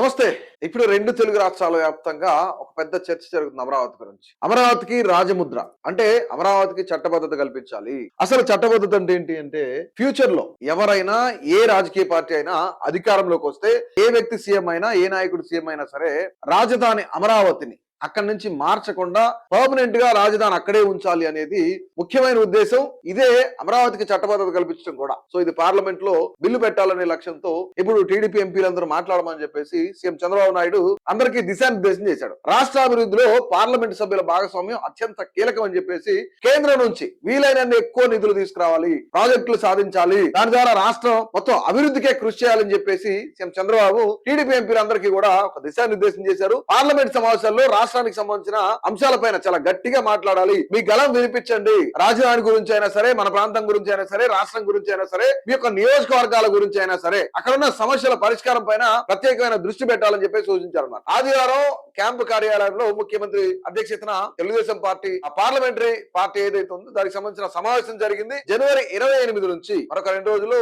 నమస్తే. ఇప్పుడు 2 తెలుగు రాష్ట్రాల వ్యాప్తంగా ఒక పెద్ద చర్చ జరుగుతుంది అమరావతి గురించి. అమరావతికి రాజముద్ర. అంటే అమరావతికి చట్టబద్ధత కల్పించాలి. అసలు చట్టబద్ధత అంటే ఏంటి అంటే ఫ్యూచర్‌లో ఎవరైనా ఏ రాజకీయ పార్టీ అయినా అధికారంలోకి వస్తే ఏ వ్యక్తి సీఎం అయినా, ఏ నాయకుడు సీఎం అయినా సరే రాజధాని అమరావతిని అక్కడి నుంచి మార్చకుండా పర్మనెంట్ గా రాజధాని అక్కడే ఉంచాలి అనేది ముఖ్యమైన ఉద్దేశం. ఇదే అమరావతికి చట్టబద్ధత కల్పించడం కూడా. సో ఇది పార్లమెంట్ లో బిల్లు పెట్టాలనే లక్ష్యంతో ఇప్పుడు టీడీపీ ఎంపీలందరూ మాట్లాడమని చెప్పేసి సీఎం చంద్రబాబు నాయుడు అందరికీ దిశానిర్దేశం చేశాడు. రాష్ట్ర అభివృద్ధిలో పార్లమెంట్ సభ్యుల భాగస్వామ్యం అత్యంత కీలకం అని చెప్పేసి కేంద్రం నుంచి వీలైనన్ని ఎక్కువ నిధులు తీసుకురావాలి, ప్రాజెక్టులు సాధించాలి, దాని ద్వారా రాష్ట్రం మొత్తం అభివృద్ధికే కృషి చేయాలని చెప్పేసి సీఎం చంద్రబాబు టీడీపీ ఎంపీలందరికీ కూడా ఒక దిశానిర్దేశం చేశారు. పార్లమెంట్ సమావేశాల్లో రాష్ట్రానికి సంబంధించిన అంశాలపైన చాలా గట్టిగా మాట్లాడాలి, మీ గలం వినిపించండి, రాజధాని గురించి అయినా సరే, మన ప్రాంతం గురించి అయినా సరే, రాష్ట్రం గురించి అయినా సరే, మీ యొక్క నియోజకవర్గాల గురించి అయినా సరే, అక్కడ ఉన్న సమస్యల పరిష్కారం పైన ప్రత్యేకమైన దృష్టి పెట్టాలని చెప్పి సూచించారన్నమాట. ఆదివారం క్యాంపు కార్యాలయంలో ముఖ్యమంత్రి అధ్యక్షతన తెలుగుదేశం పార్టీ పార్లమెంటరీ పార్టీ ఏదైతే ఉందో దానికి సంబంధించిన సమావేశం జరిగింది. జనవరి 28 నుంచి మరొక 2 రోజులు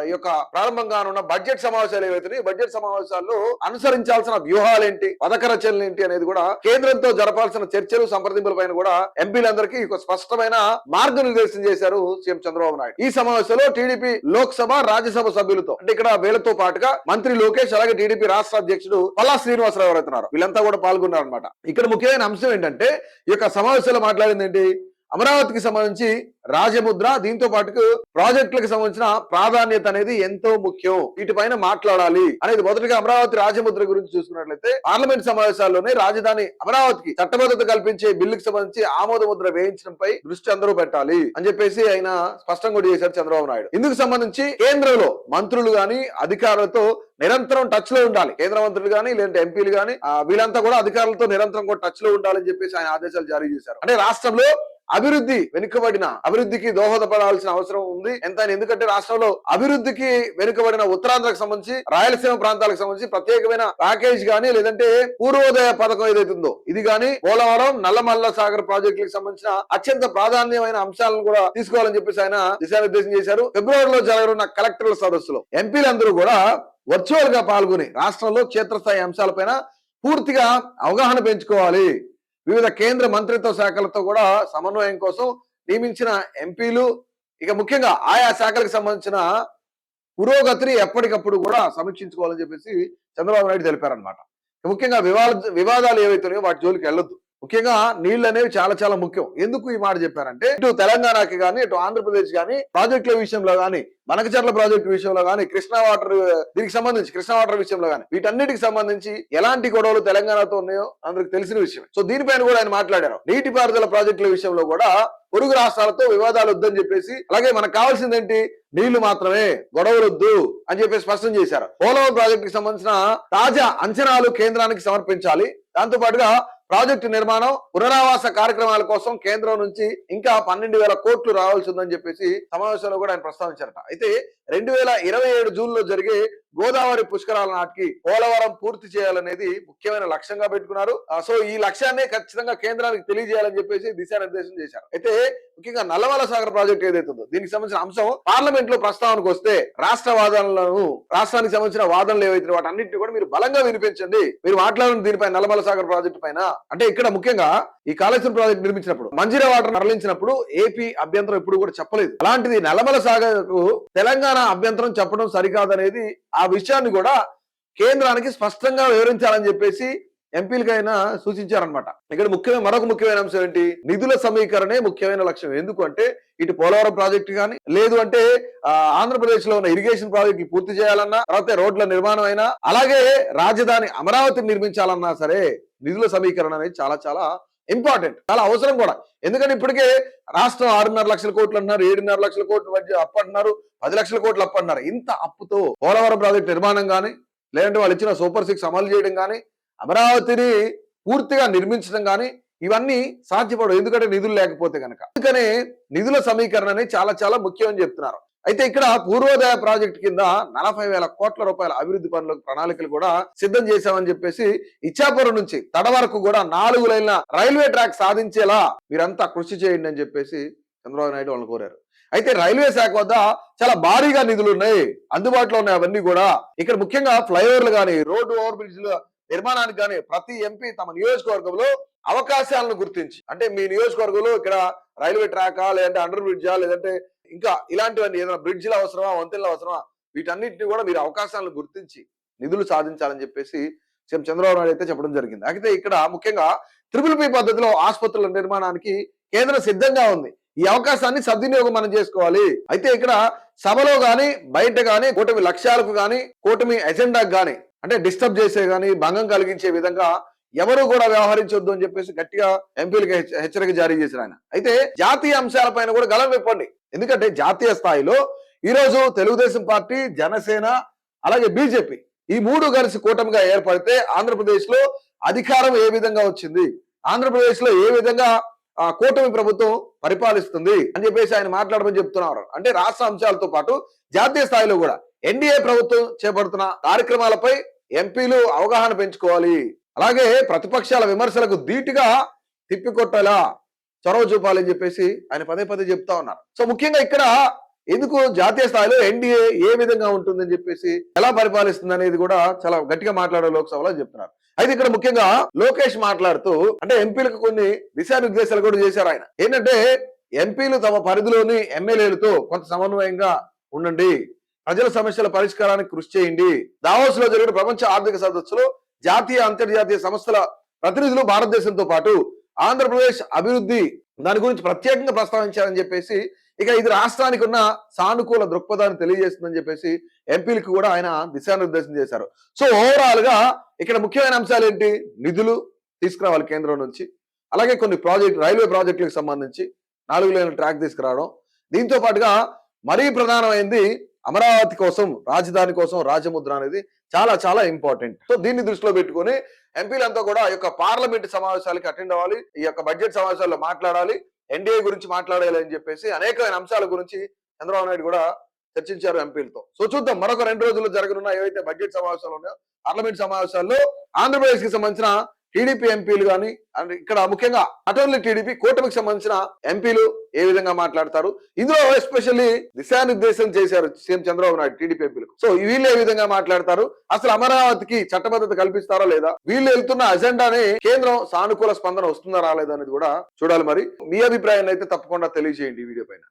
ఈ యొక్క ప్రారంభంగా ఉన్న బడ్జెట్ సమావేశాలు ఏవైతే బడ్జెట్ సమావేశాల్లో అనుసరించాల్సిన వ్యూహాలేంటి, పథక రచనలు ఏంటి అనేది కూడా కేంద్రంతో జరపాల్సిన చర్చలు సంప్రదింపుల పైన కూడా ఎంపీలందరికీ ఒక స్పష్టమైన మార్గనిర్దేశం చేశారు సీఎం చంద్రబాబు నాయుడు. ఈ సమావేశంలో టీడీపీ లోక్సభ, రాజ్యసభ సభ్యులతో అంటే ఇక్కడ వీళ్ళతో పాటుగా మంత్రి లోకేష్, అలాగే టీడీపీ రాష్ట్ర అధ్యక్షుడు పల్లా శ్రీనివాసరావు ఎవరైతున్నారు వీళ్ళంతా కూడా పాల్గొన్నారు అనమాట. ఇక్కడ ముఖ్యమైన అంశం ఏంటంటే ఈ యొక్క సమావేశంలో మాట్లాడింది ఏంటి, అమరావతికి సంబంధించి రాజముద్ర, దీంతో పాటు ప్రాజెక్టులకు సంబంధించిన ప్రాధాన్యత అనేది ఎంతో ముఖ్యం, వీటిపైన మాట్లాడాలి అనేది. మొదటిగా అమరావతి రాజముద్ర గురించి చూసుకున్నట్లయితే పార్లమెంట్ సమావేశాల్లోనే రాజధాని అమరావతికి చట్టబద్ధత కల్పించే బిల్లుకి సంబంధించి ఆమోద ముద్ర వేయించడంపై దృష్టి అందరూ పెట్టాలి అని చెప్పేసి ఆయన స్పష్టం కూడా చేశారు చంద్రబాబు నాయుడు. ఇందుకు సంబంధించి కేంద్రంలో మంత్రులు గాని అధికారులతో నిరంతరం టచ్ లో ఉండాలి. కేంద్ర మంత్రులు గాని లేదంటే ఎంపీలు గాని వీళ్ళంతా కూడా అధికారులతో నిరంతరం కూడా టచ్ లో ఉండాలని చెప్పేసి ఆయన ఆదేశాలు జారీ చేశారు. అంటే రాష్ట్రంలో అభివృద్ధికి దోహదపడాల్సిన అవసరం ఉంది ఎంతైనా. ఎందుకంటే రాష్ట్రంలో అభివృద్ధికి వెనుకబడిన ఉత్తరాంధ్రకు సంబంధించి, రాయలసీమ ప్రాంతాలకు సంబంధించి ప్రత్యేకమైన ప్యాకేజ్ గానీ, లేదంటే పూర్వోదయ పథకం ఏదైతే ఉందో ఇది గానీ, పోలవరం, నల్లమల్ల సాగర్ ప్రాజెక్టులకు సంబంధించిన అత్యంత ప్రాధాన్యమైన అంశాలను కూడా తీసుకోవాలని చెప్పేసి ఆయన దిశానిర్దేశం చేశారు. ఫిబ్రవరిలో జరగనున్న కలెక్టర్ల సదస్సులో ఎంపీలందరూ కూడా వర్చువల్ గా పాల్గొని రాష్ట్రంలో క్షేత్రస్థాయి అంశాలపైన పూర్తిగా అవగాహన పెంచుకోవాలి. వివిధ కేంద్ర మంత్రిత్వ శాఖలతో కూడా సమన్వయం కోసం నియమించిన ఎంపీలు ఇక ముఖ్యంగా ఆయా శాఖలకు సంబంధించిన పురోగతిని ఎప్పటికప్పుడు కూడా సమీక్షించుకోవాలని చెప్పేసి చంద్రబాబు నాయుడు తెలిపారనమాట. ముఖ్యంగా వివాదాలు ఏవైతున్నాయో వాటి జోలికి వెళ్ళొద్దు. ముఖ్యంగా నీళ్లు అనేవి చాలా చాలా ముఖ్యం. ఎందుకు ఈ మాట చెప్పారంటే ఇటు తెలంగాణకి కానీ, ఇటు ఆంధ్రప్రదేశ్ కానీ ప్రాజెక్టుల విషయంలో కానీ, మనకచర్ల ప్రాజెక్టు విషయంలో కానీ, కృష్ణా వాటర్ విషయంలో కానీ, వీటన్నిటికి సంబంధించి ఎలాంటి గొడవలు తెలంగాణతో ఉన్నాయో అందరికి తెలిసిన విషయం. సో దీనిపైన కూడా ఆయన మాట్లాడారు. నీటిపారుదల ప్రాజెక్టుల విషయంలో కూడా పొరుగు రాష్ట్రాలతో వివాదాలు వద్దని చెప్పేసి, అలాగే మనకు కావాల్సిందేంటి, నీళ్లు మాత్రమే, గొడవలు వద్దు అని చెప్పేసి స్పష్టం చేశారు. పోలవరం ప్రాజెక్టుకి సంబంధించిన తాజా అంచనాలు కేంద్రానికి సమర్పించాలి. దాంతో పాటుగా ప్రాజెక్టు నిర్మాణం, పునరావాస కార్యక్రమాల కోసం కేంద్రం నుంచి ఇంకా 12,000 కోట్లు రావాల్సి ఉందని చెప్పేసి సమావేశంలో కూడా ఆయన ప్రస్తావించారట. అయితే 2027 జూన్లో జరిగే గోదావరి పుష్కరాల నాటికి పోలవరం పూర్తి చేయాలనేది ముఖ్యమైన లక్ష్యంగా పెట్టుకున్నారు. సో ఈ లక్ష్యాన్ని ఖచ్చితంగా కేంద్రానికి తెలియజేయాలని చెప్పేసి దిశానిర్దేశం చేశారు. అయితే ముఖ్యంగా నల్లమల సాగర్ ప్రాజెక్ట్ ఏదైతే ఉందో దీనికి సంబంధించిన అంశం పార్లమెంట్ లో ప్రస్తావనకు వస్తే రాష్ట్రానికి సంబంధించిన వాదనలు ఏవైతే వాటన్నింటినీ కూడా మీరు బలంగా వినిపించండి. మీరు మాట్లాడిన దీనిపై నల్లమల సాగర్ ప్రాజెక్టు పైన అంటే ఇక్కడ ముఖ్యంగా ఈ కాళేశ్వరం ప్రాజెక్ట్ నిర్మించినప్పుడు మంజీరా వాటర్ తరలించినప్పుడు ఏపీ అభ్యంతరం ఎప్పుడు కూడా చెప్పలేదు. అలాంటిది నల్లమల సాగర్ కు తెలంగాణ అభ్యంతరం చెప్పడం సరికాదనేది ఆ విషయాన్ని కూడా కేంద్రానికి స్పష్టంగా వివరించాలని చెప్పేసి ఎంపీలకైనా సూచించారనమాట. ఇక్కడ మరొక ముఖ్యమైన అంశం ఏంటి, నిధుల సమీకరణే ముఖ్యమైన లక్ష్యం. ఎందుకు అంటే ఇటు పోలవరం ప్రాజెక్టు కానీ, లేదు అంటే ఆంధ్రప్రదేశ్ లో ఉన్న ఇరిగేషన్ ప్రాజెక్టులు పూర్తి చేయాలన్నా, తర్వాత రోడ్ల నిర్మాణం అయినా, అలాగే రాజధాని అమరావతిని నిర్మించాలన్నా సరే నిధుల సమీకరణ అనేది చాలా చాలా ఇంపార్టెంట్, చాలా అవసరం కూడా. ఎందుకంటే ఇప్పటికే రాష్ట్రం 6.5 లక్షల కోట్లు అంటున్నారు, 7.5 లక్షల కోట్లు అప్పు అంటున్నారు, 10 లక్షల కోట్లు అప్పు అంటున్నారు. ఇంత అప్పుతో పోలవరం ప్రాజెక్టు నిర్మాణం కానీ, లేదంటే వాళ్ళు ఇచ్చిన సూపర్ 6 అమలు చేయడం కానీ, అమరావతిని పూర్తిగా నిర్మించడం కానీ ఇవన్నీ సాధ్యపడవు. ఎందుకంటే నిధులు లేకపోతే కనుక. అందుకనే నిధుల సమీకరణ అనేది చాలా చాలా ముఖ్యం అని చెప్తున్నారు. అయితే ఇక్కడ పూర్వోదయ ప్రాజెక్టు కింద 40,000 కోట్ల రూపాయల అభివృద్ధి పనుల ప్రణాళికలు కూడా సిద్ధం చేశామని చెప్పేసి ఇచ్చాపురం నుంచి తడ వరకు కూడా 4 లైన్ల రైల్వే ట్రాక్ సాధించేలా మీరంతా కృషి చేయండి అని చెప్పేసి చంద్రబాబు నాయుడు వాళ్ళని కోరారు. అయితే రైల్వే శాఖ వద్ద చాలా భారీగా నిధులు ఉన్నాయి, అందుబాటులో ఉన్నాయి అవన్నీ కూడా. ఇక్కడ ముఖ్యంగా ఫ్లైఓవర్లు కానీ, రోడ్డు ఓవర్ బ్రిడ్జ్ల నిర్మాణానికి కానీ ప్రతి ఎంపీ తమ నియోజకవర్గంలో అవకాశాలను గుర్తించి, అంటే మీ నియోజకవర్గంలో ఇక్కడ రైల్వే ట్రాకా, లేదంటే అండర్ బ్రిడ్జా, లేదంటే ఇంకా ఇలాంటివన్నీ ఏదైనా బ్రిడ్జ్లు అవసరమా, వంతెనలు అవసరమా, వీటన్నిటిని కూడా మీరు అవకాశాలను గుర్తించి నిధులు సాధించాలని చెప్పేసి సీఎం చంద్రబాబు నాయుడు అయితే చెప్పడం జరిగింది. అయితే ఇక్కడ ముఖ్యంగా ట్రిపుల్ పి పద్ధతిలో ఆసుపత్రుల నిర్మాణానికి కేంద్రం సిద్ధంగా ఉంది. ఈ అవకాశాన్ని సద్వినియోగం మనం చేసుకోవాలి. అయితే ఇక్కడ సభలో గాని బయట గాని కూటమి లక్ష్యాలకు గాని కూటమి ఎజెండాకు గాని అంటే డిస్టర్బ్ చేసే గాని భంగం కలిగించే విధంగా ఎవరు కూడా వ్యవహరించొద్దు అని చెప్పేసి గట్టిగా ఎంపీలకు హెచ్చరిక జారీ చేశారు ఆయన. అయితే జాతీయ అంశాలపైన కూడా గలం విప్పండి. ఎందుకంటే జాతీయ స్థాయిలో ఈ రోజు తెలుగుదేశం పార్టీ, జనసేన అలాగే బీజేపీ ఈ మూడు కలిసి కూటమిగా ఏర్పడితే ఆంధ్రప్రదేశ్ లో అధికారం ఏ విధంగా వచ్చింది, ఆంధ్రప్రదేశ్ లో ఏ విధంగా కూటమి ప్రభుత్వం పరిపాలిస్తుంది అని చెప్పేసి ఆయన మాట్లాడమని చెప్తున్నారు. అంటే రాష్ట్ర అంశాలతో పాటు జాతీయ స్థాయిలో కూడా ఎన్డీఏ ప్రభుత్వం చేపడుతున్న కార్యక్రమాలపై ఎంపీలు అవగాహన పెంచుకోవాలి. అలాగే ప్రతిపక్షాల విమర్శలకు ధీటుగా తిప్పికొట్టేలా చొరవ చూపాలని చెప్పేసి ఆయన పదే పదే చెప్తా ఉన్నారు. సో ముఖ్యంగా ఇక్కడ ఎందుకు జాతీయ స్థాయిలో ఎన్డీఏ ఏ విధంగా ఉంటుందని చెప్పేసి, ఎలా పరిపాలిస్తుంది అనేది కూడా చాలా గట్టిగా మాట్లాడే లోక్సభలో చెప్తున్నారు. అయితే ఇక్కడ ముఖ్యంగా లోకేష్ మాట్లాడుతూ అంటే ఎంపీలకు కొన్ని దిశానిర్దేశాలు కూడా చేశారు ఆయన. ఏంటంటే ఎంపీలు తమ పరిధిలోని ఎమ్మెల్యేలతో కొంత సమన్వయంగా ఉండండి, ప్రజల సమస్యల పరిష్కారానికి కృషి చేయండి. దావోస్ లో జరిగిన ప్రపంచ ఆర్థిక సదస్సులో జాతీయ అంతర్జాతీయ సంస్థల ప్రతినిధులు భారతదేశంతో పాటు ఆంధ్రప్రదేశ్ అభివృద్ధి దాని గురించి ప్రత్యేకంగా ప్రస్తావించారని చెప్పేసి, ఇక ఇది రాష్ట్రానికి ఉన్న సానుకూల దృక్పథాన్ని తెలియజేస్తుందని చెప్పేసి ఎంపీలకు కూడా ఆయన దిశానిర్దేశం చేశారు. సో ఓవరాల్ గా ఇక్కడ ముఖ్యమైన అంశాలు ఏంటి, నిధులు తీసుకురావాలి కేంద్రం నుంచి, అలాగే కొన్ని రైల్వే ప్రాజెక్టులకు సంబంధించి 4 లేన్ల ట్రాక్ తీసుకురావడం, దీంతో పాటుగా మరీ ప్రధానమైంది అమరావతి కోసం, రాజధాని కోసం రాజముద్ర అనేది చాలా చాలా ఇంపార్టెంట్. సో దీన్ని దృష్టిలో పెట్టుకుని ఎంపీలంతా కూడా ఈ యొక్క పార్లమెంట్ సమావేశాలకి అటెండ్ అవ్వాలి, ఈ యొక్క బడ్జెట్ సమావేశాల్లో మాట్లాడాలి, ఎన్డీఏ గురించి మాట్లాడాలి అని చెప్పేసి అనేకమైన అంశాల గురించి చంద్రబాబు నాయుడు కూడా చర్చించారు ఎంపీలతో. సో చూద్దాం మరొక 2 రోజుల్లో జరగనున్న ఏవైతే బడ్జెట్ సమావేశాలు ఉన్నాయో పార్లమెంట్ సమావేశాల్లో ఆంధ్రప్రదేశ్ కి సంబంధించిన టీడీపీ ఎంపీలు కానీ, అండ్ ఇక్కడ ముఖ్యంగా నాట్ ఓన్లీ టీడీపీ కూటమికి సంబంధించిన ఎంపీలు ఏ విధంగా మాట్లాడతారు, ఇందులో ఎస్పెషల్లీ దిశానిర్దేశం చేశారు సీఎం చంద్రబాబు నాయుడు టీడీపీ ఎంపీలకు. సో వీళ్ళు ఏ విధంగా మాట్లాడతారు, అసలు అమరావతికి చట్టబద్ధత కల్పిస్తారా లేదా, వీళ్ళు వెళ్తున్న అజెండాని కేంద్రం సానుకూల స్పందన వస్తుందా రాలేదా అనేది కూడా చూడాలి. మరి మీ అభిప్రాయాన్ని అయితే తప్పకుండా తెలియజేయండి ఈ వీడియో పైన.